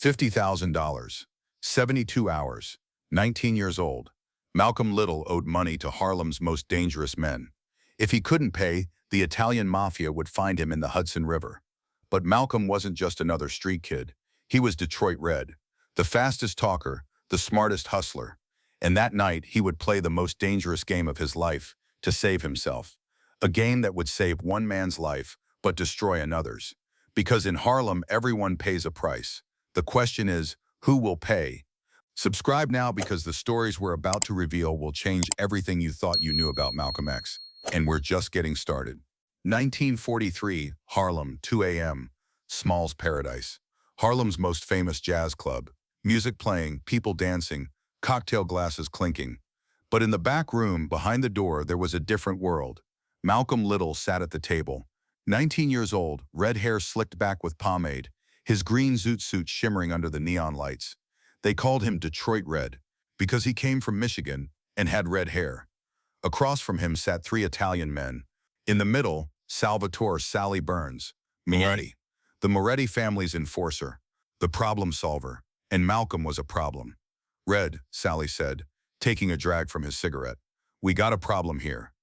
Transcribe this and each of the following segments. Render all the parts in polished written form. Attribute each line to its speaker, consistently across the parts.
Speaker 1: $50,000. 72 hours. 19 years old. Malcolm Little owed money to Harlem's most dangerous men. If he couldn't pay, the Italian Mafia would find him in the Hudson River. But Malcolm wasn't just another street kid. He was Detroit Red, the fastest talker, the smartest hustler. And that night, he would play the most dangerous game of his life to save himself. A game that would save one man's life, but destroy another's. Because in Harlem, everyone pays a price. The question is, who will pay? Subscribe now because the stories we're about to reveal will change everything you thought you knew about Malcolm X. And we're just getting started. 1943, Harlem, 2 a.m. Small's Paradise. Harlem's most famous jazz club. Music playing, people dancing, cocktail glasses clinking. But in the back room, behind the door, there was a different world. Malcolm Little sat at the table. 19 years old, red hair slicked back with pomade, his green zoot suit shimmering under the neon lights. They called him Detroit Red because he came from Michigan and had red hair. Across from him sat three Italian men. In the middle, Salvatore Sally Burns, Moretti, the Moretti family's enforcer, the problem solver, and Malcolm was a problem. Red, Sally said, taking a drag from his cigarette. We got a problem here.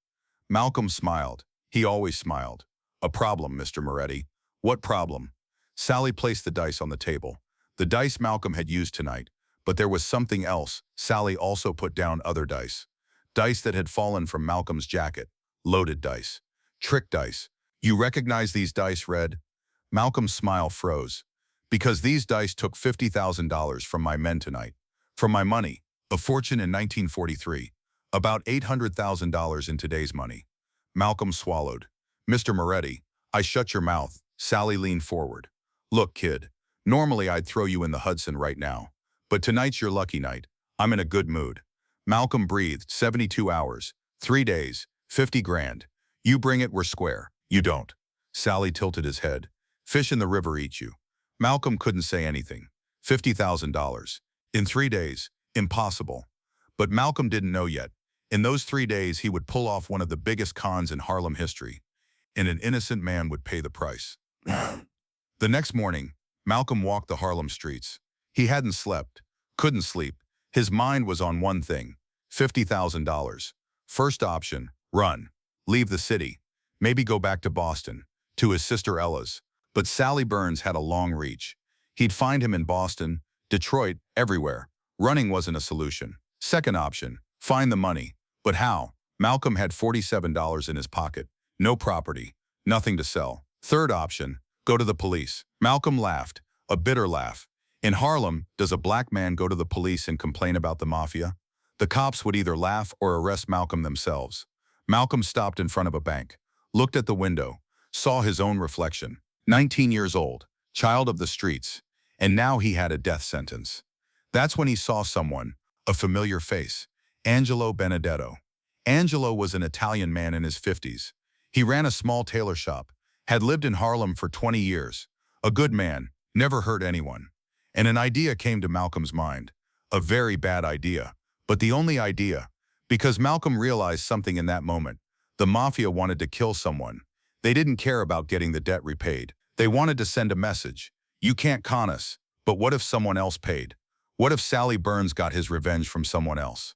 Speaker 1: Malcolm smiled. He always smiled. A problem, Mr. Moretti. What problem? Sally placed the dice on the table. The dice Malcolm had used tonight, but there was something else. Sally also put down other dice. Dice that had fallen from Malcolm's jacket. Loaded dice. Trick dice. You recognize these dice, Red? Malcolm's smile froze. Because these dice took $50,000 from my men tonight. From my money. A fortune in 1943. About $800,000 in today's money. Malcolm swallowed. Mr. Moretti, I shut your mouth. Sally leaned forward. Look, kid. Normally I'd throw you in the Hudson right now. But tonight's your lucky night. I'm in a good mood. Malcolm breathed. 72 hours. 3 days. 50 grand. You bring it, we're square. You don't. Sally tilted his head. Fish in the river eat you. Malcolm couldn't say anything. $50,000. In 3 days. Impossible. But Malcolm didn't know yet. In those 3 days, he would pull off one of the biggest cons in Harlem history. And an innocent man would pay the price. The next morning, Malcolm walked the Harlem streets. He hadn't slept. Couldn't sleep. His mind was on one thing. $50,000. First option, run. Leave the city. Maybe go back to Boston. To his sister Ella's. But Sally Burns had a long reach. He'd find him in Boston, Detroit, everywhere. Running wasn't a solution. Second option, find the money. But how? Malcolm had $47 in his pocket. No property. Nothing to sell. Third option, go to the police. Malcolm laughed. A bitter laugh. In Harlem, does a black man go to the police and complain about the mafia? The cops would either laugh or arrest Malcolm themselves. Malcolm stopped in front of a bank, looked at the window, saw his own reflection. 19 years old, child of the streets, and now he had a death sentence. That's when he saw someone, a familiar face, Angelo Benedetto. Angelo was an Italian man in his 50s. He ran a small tailor shop, had lived in Harlem for 20 years. A good man, never hurt anyone. And an idea came to Malcolm's mind. A very bad idea, but the only idea. Because Malcolm realized something in that moment. The mafia wanted to kill someone. They didn't care about getting the debt repaid. They wanted to send a message. You can't con us. But what if someone else paid? What if Sally Burns got his revenge from someone else?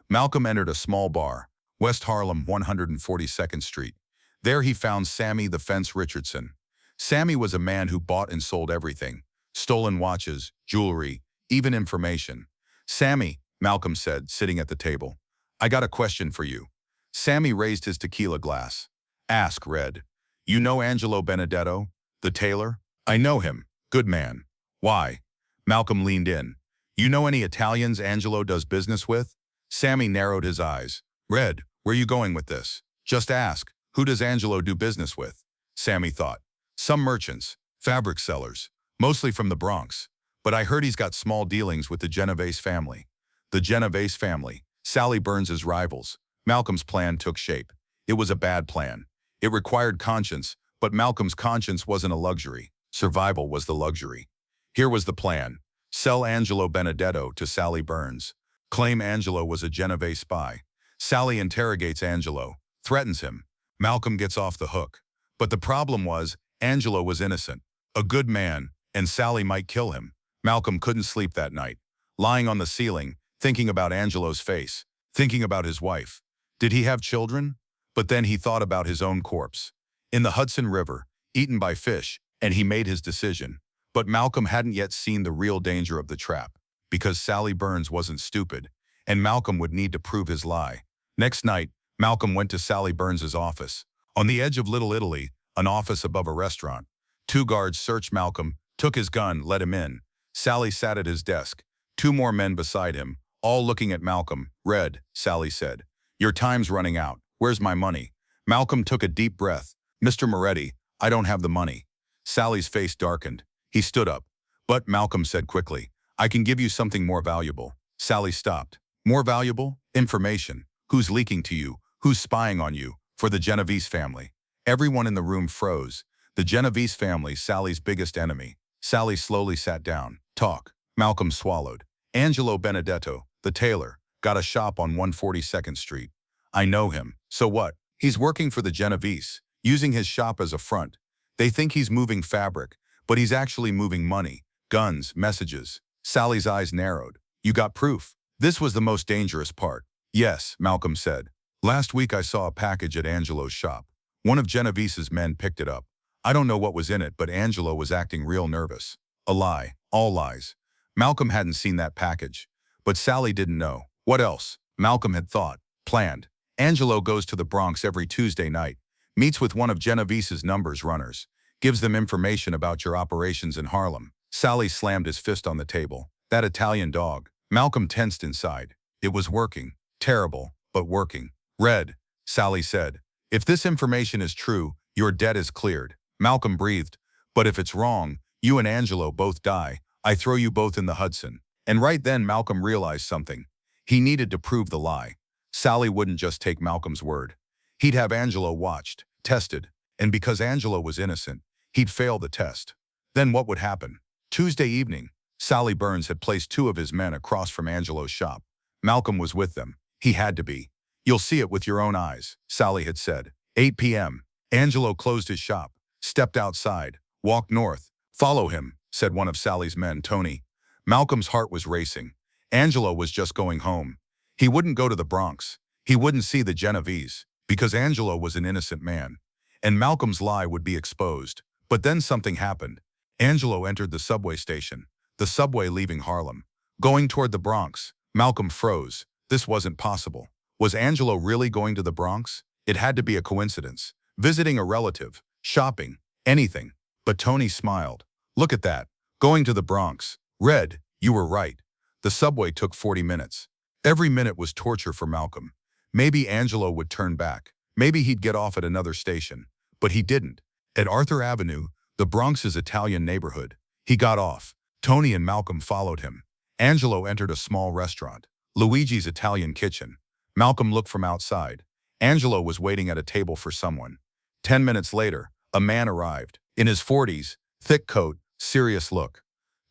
Speaker 1: Malcolm entered a small bar, West Harlem, 142nd Street. There he found Sammy the Fence Richardson. Sammy was a man who bought and sold everything. Stolen watches, jewelry, even information. Sammy, Malcolm said, sitting at the table. I got a question for you. Sammy raised his tequila glass. Ask, Red. You know Angelo Benedetto, the tailor? I know him. Good man. Why? Malcolm leaned in. You know any Italians Angelo does business with? Sammy narrowed his eyes. Red, where you going with this? Just ask. Who does Angelo do business with? Sammy thought. Some merchants, fabric sellers, mostly from the Bronx. But I heard he's got small dealings with the Genovese family. The Genovese family, Sally Burns's rivals. Malcolm's plan took shape. It was a bad plan. It required conscience, but Malcolm's conscience wasn't a luxury. Survival was the luxury. Here was the plan. Sell Angelo Benedetto to Sally Burns. Claim Angelo was a Genovese spy. Sally interrogates Angelo, threatens him. Malcolm gets off the hook. But the problem was, Angelo was innocent, a good man, and Sally might kill him. Malcolm couldn't sleep that night, lying on the ceiling, thinking about Angelo's face, thinking about his wife. Did he have children? But then he thought about his own corpse. In the Hudson River, eaten by fish, and he made his decision. But Malcolm hadn't yet seen the real danger of the trap, because Sally Burns wasn't stupid, and Malcolm would need to prove his lie. Next night, Malcolm went to Sally Burns's office. On the edge of Little Italy, an office above a restaurant. 2 guards searched Malcolm, took his gun, let him in. Sally sat at his desk. 2 more men beside him, all looking at Malcolm. "Red," Sally said. "Your time's running out. Where's my money?" Malcolm took a deep breath. "Mr. Moretti, I don't have the money." Sally's face darkened. He stood up. "But," Malcolm said quickly, "I can give you something more valuable." Sally stopped. "More valuable? Information. Who's leaking to you? Who's spying on you? For the Genovese family." Everyone in the room froze. The Genovese family, Sally's biggest enemy. Sally slowly sat down. "Talk." Malcolm swallowed. "Angelo Benedetto, the tailor, got a shop on 142nd Street. I know him. So what? He's working for the Genovese, using his shop as a front. They think he's moving fabric, but he's actually moving money, guns, messages." Sally's eyes narrowed. "You got proof?" This was the most dangerous part. "Yes," Malcolm said. "Last week I saw a package at Angelo's shop. One of Genovese's men picked it up. I don't know what was in it, but Angelo was acting real nervous." A lie. All lies. Malcolm hadn't seen that package. But Sally didn't know. What else? Malcolm had thought. Planned. Angelo goes to the Bronx every Tuesday night, meets with one of Genovese's numbers runners, gives them information about your operations in Harlem. Sally slammed his fist on the table. That Italian dog. Malcolm tensed inside. It was working. Terrible, but working. "Red," Sally said. "If this information is true, your debt is cleared." Malcolm breathed. "But if it's wrong, you and Angelo both die. I throw you both in the Hudson." And right then Malcolm realized something. He needed to prove the lie. Sally wouldn't just take Malcolm's word. He'd have Angelo watched, tested, and because Angelo was innocent, he'd fail the test. Then what would happen? Tuesday evening, Sally Burns had placed 2 of his men across from Angelo's shop. Malcolm was with them. He had to be. "You'll see it with your own eyes," Sally had said. 8 p.m. Angelo closed his shop, stepped outside, walked north. "Follow him," said one of Sally's men, Tony. Malcolm's heart was racing. Angelo was just going home. He wouldn't go to the Bronx. He wouldn't see the Genovese, because Angelo was an innocent man. And Malcolm's lie would be exposed. But then something happened. Angelo entered the subway station, the subway leaving Harlem, going toward the Bronx. Malcolm froze. This wasn't possible. Was Angelo really going to the Bronx? It had to be a coincidence. Visiting a relative, shopping, anything. But Tony smiled. "Look at that. Going to the Bronx. Red, you were right." The subway took 40 minutes. Every minute was torture for Malcolm. Maybe Angelo would turn back. Maybe he'd get off at another station. But he didn't. At Arthur Avenue, the Bronx's Italian neighborhood, he got off. Tony and Malcolm followed him. Angelo entered a small restaurant, Luigi's Italian Kitchen. Malcolm looked from outside. Angelo was waiting at a table for someone. 10 minutes later, a man arrived. In his 40s, thick coat, serious look.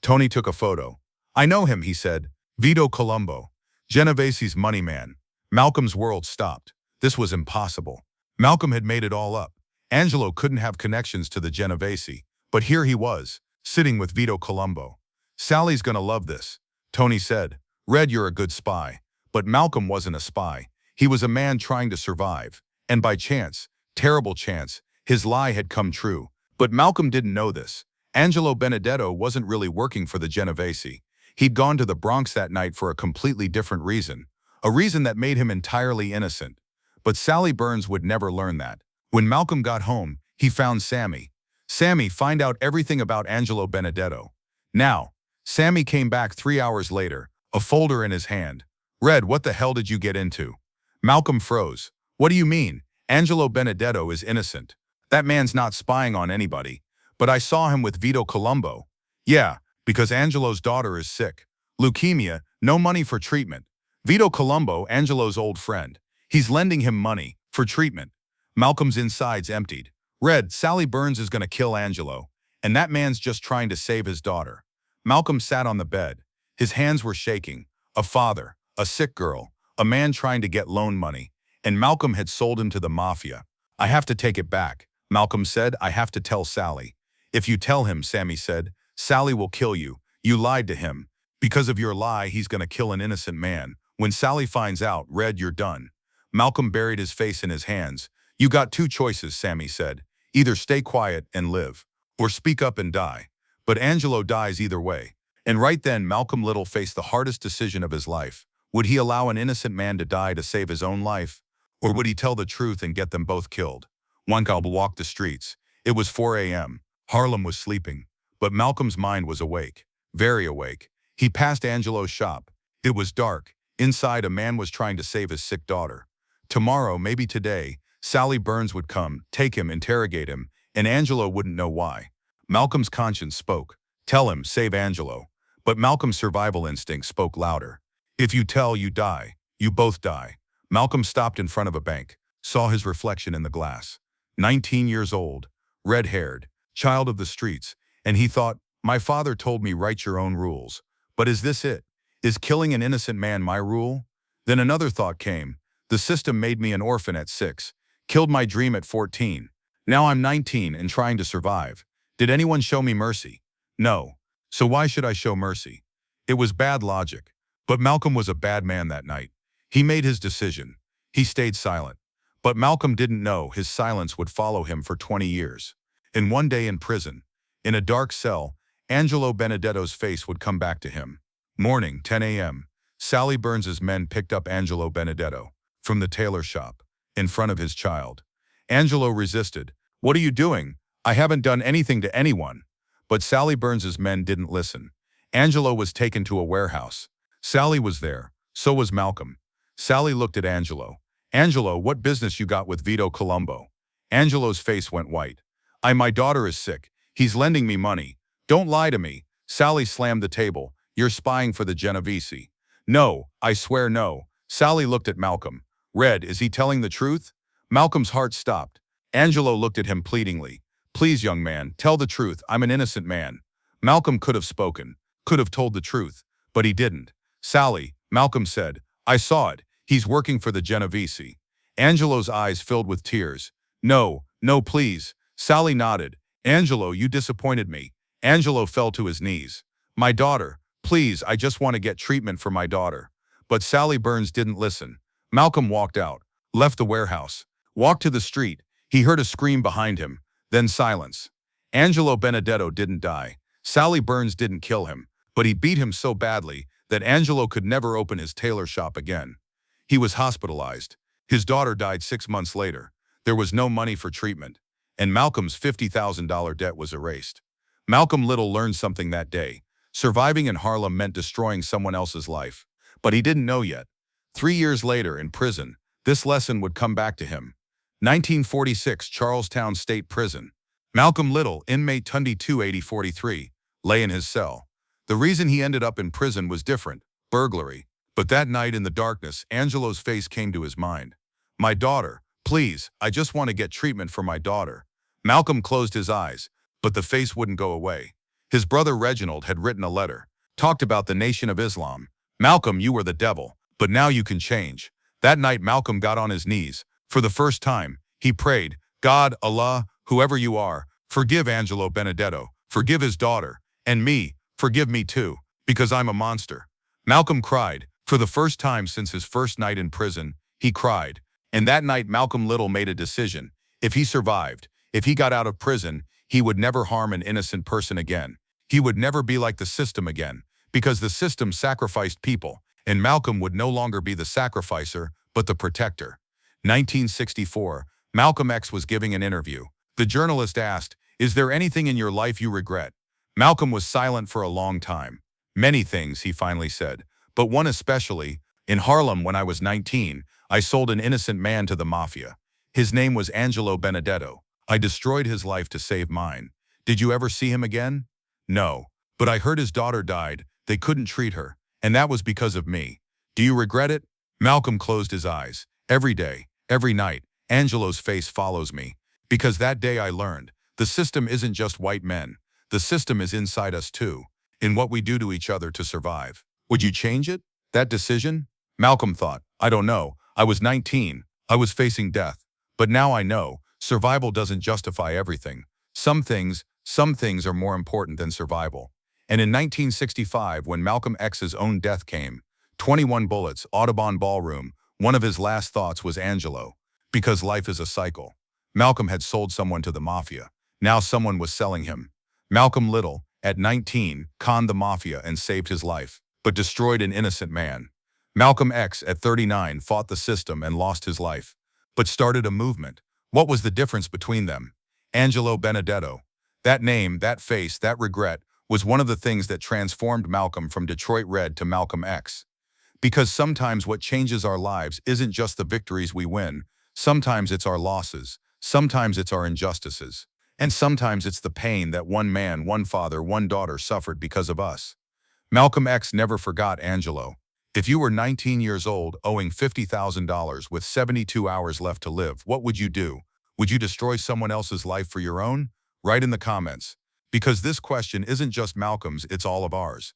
Speaker 1: Tony took a photo. "I know him," he said. "Vito Colombo, Genovese's money man." Malcolm's world stopped. This was impossible. Malcolm had made it all up. Angelo couldn't have connections to the Genovese, but here he was, sitting with Vito Colombo. "Sally's gonna love this," Tony said. "Red, you're a good spy." But Malcolm wasn't a spy. He was a man trying to survive. And by chance, terrible chance, his lie had come true. But Malcolm didn't know this. Angelo Benedetto wasn't really working for the Genovese. He'd gone to the Bronx that night for a completely different reason. A reason that made him entirely innocent. But Sally Burns would never learn that. When Malcolm got home, he found Sammy. "Sammy, find out everything about Angelo Benedetto." Now, Sammy came back 3 hours later, a folder in his hand. "Red, what the hell did you get into?" Malcolm froze. "What do you mean? Angelo Benedetto is innocent. That man's not spying on anybody. But I saw him with Vito Colombo." "Yeah, because Angelo's daughter is sick. Leukemia, no money for treatment. Vito Colombo, Angelo's old friend. He's lending him money for treatment." Malcolm's insides emptied. "Red, Sally Burns is gonna kill Angelo. And that man's just trying to save his daughter." Malcolm sat on the bed. His hands were shaking. A father, a sick girl, a man trying to get loan money. And Malcolm had sold him to the mafia. "I have to take it back," Malcolm said. "I have to tell Sally." "If you tell him," Sammy said, "Sally will kill you. You lied to him. Because of your lie, he's gonna kill an innocent man. When Sally finds out, Red, you're done." Malcolm buried his face in his hands. "You got two choices," Sammy said. "Either stay quiet and live, or speak up and die. But Angelo dies either way." And right then, Malcolm Little faced the hardest decision of his life. Would he allow an innocent man to die to save his own life? Or would he tell the truth and get them both killed? Malcolm walked the streets. It was 4 a.m. Harlem was sleeping, but Malcolm's mind was awake, very awake. He passed Angelo's shop. It was dark. Inside, a man was trying to save his sick daughter. Tomorrow, maybe today, Sally Burns would come, take him, interrogate him, and Angelo wouldn't know why. Malcolm's conscience spoke. Tell him, save Angelo. But Malcolm's survival instinct spoke louder. If you tell, you die. You both die. Malcolm stopped in front of a bank, saw his reflection in the glass. 19 years old, red-haired, child of the streets, and he thought, my father told me write your own rules. But is this it? Is killing an innocent man my rule? Then another thought came. The system made me an orphan at 6, killed my dream at 14. Now I'm 19 and trying to survive. Did anyone show me mercy? No. So why should I show mercy? It was bad logic. But Malcolm was a bad man that night. He made his decision. He stayed silent. But Malcolm didn't know his silence would follow him for 20 years. And one day in prison, in a dark cell, Angelo Benedetto's face would come back to him. Morning, 10 a.m. Sally Burns's men picked up Angelo Benedetto from the tailor shop, in front of his child. Angelo resisted. What are you doing? I haven't done anything to anyone. But Sally Burns's men didn't listen. Angelo was taken to a warehouse. Sally was there. So was Malcolm. Sally looked at Angelo. Angelo, what business you got with Vito Colombo? Angelo's face went white. My daughter is sick. He's lending me money. Don't lie to me. Sally slammed the table. You're spying for the Genovese. No, I swear no. Sally looked at Malcolm. Red, is he telling the truth? Malcolm's heart stopped. Angelo looked at him pleadingly. Please, young man, tell the truth. I'm an innocent man. Malcolm could have spoken, could have told the truth, but he didn't. Sally, Malcolm said, I saw it. He's working for the Genovese. Angelo's eyes filled with tears. No, no, please. Sally nodded. Angelo, you disappointed me. Angelo fell to his knees. My daughter, please, I just want to get treatment for my daughter. But Sally Burns didn't listen. Malcolm walked out, left the warehouse, walked to the street. He heard a scream behind him, then silence. Angelo Benedetto didn't die. Sally Burns didn't kill him, but he beat him so badly that Angelo could never open his tailor shop again. He was hospitalized. His daughter died 6 months later. There was no money for treatment, and Malcolm's $50,000 debt was erased. Malcolm Little learned something that day. Surviving in Harlem meant destroying someone else's life. But he didn't know yet. 3 years later, in prison, this lesson would come back to him. 1946, Charlestown State Prison. Malcolm Little, inmate 228043, lay in his cell. The reason he ended up in prison was different, burglary. But that night in the darkness, Angelo's face came to his mind. My daughter, please, I just want to get treatment for my daughter. Malcolm closed his eyes, but the face wouldn't go away. His brother Reginald had written a letter, talked about the Nation of Islam. Malcolm, you were the devil, but now you can change. That night, Malcolm got on his knees. For the first time, he prayed, God, Allah, whoever you are, forgive Angelo Benedetto, forgive his daughter, and me, forgive me too, because I'm a monster. Malcolm cried. For the first time since his first night in prison, he cried. And that night, Malcolm Little made a decision. If he survived, if he got out of prison, he would never harm an innocent person again. He would never be like the system again, because the system sacrificed people, and Malcolm would no longer be the sacrificer, but the protector. 1964, Malcolm X was giving an interview. The journalist asked, is there anything in your life you regret? Malcolm was silent for a long time. Many things, he finally said, but one especially. In Harlem when I was 19, I sold an innocent man to the Mafia. His name was Angelo Benedetto. I destroyed his life to save mine. Did you ever see him again? No. But I heard his daughter died. They couldn't treat her. And that was because of me. Do you regret it? Malcolm closed his eyes. Every day, every night, Angelo's face follows me. Because that day I learned, the system isn't just white men. The system is inside us too, in what we do to each other to survive. Would you change it? That decision? Malcolm thought, I don't know. I was 19. I was facing death. But now I know, survival doesn't justify everything. Some things are more important than survival. And in 1965, when Malcolm X's own death came, 21 bullets, Audubon Ballroom, one of his last thoughts was Angelo. Because life is a cycle. Malcolm had sold someone to the mafia. Now someone was selling him. Malcolm Little, at 19, conned the mafia and saved his life, but destroyed an innocent man. Malcolm X, at 39, fought the system and lost his life, but started a movement. What was the difference between them? Angelo Benedetto. That name, that face, that regret was one of the things that transformed Malcolm from Detroit Red to Malcolm X. Because sometimes what changes our lives isn't just the victories we win. Sometimes it's our losses. Sometimes it's our injustices. And sometimes it's the pain that one man, one father, one daughter suffered because of us. Malcolm X never forgot Angelo. If you were 19 years old, owing $50,000 with 72 hours left to live, what would you do? Would you destroy someone else's life for your own? Write in the comments. Because this question isn't just Malcolm's, it's all of ours.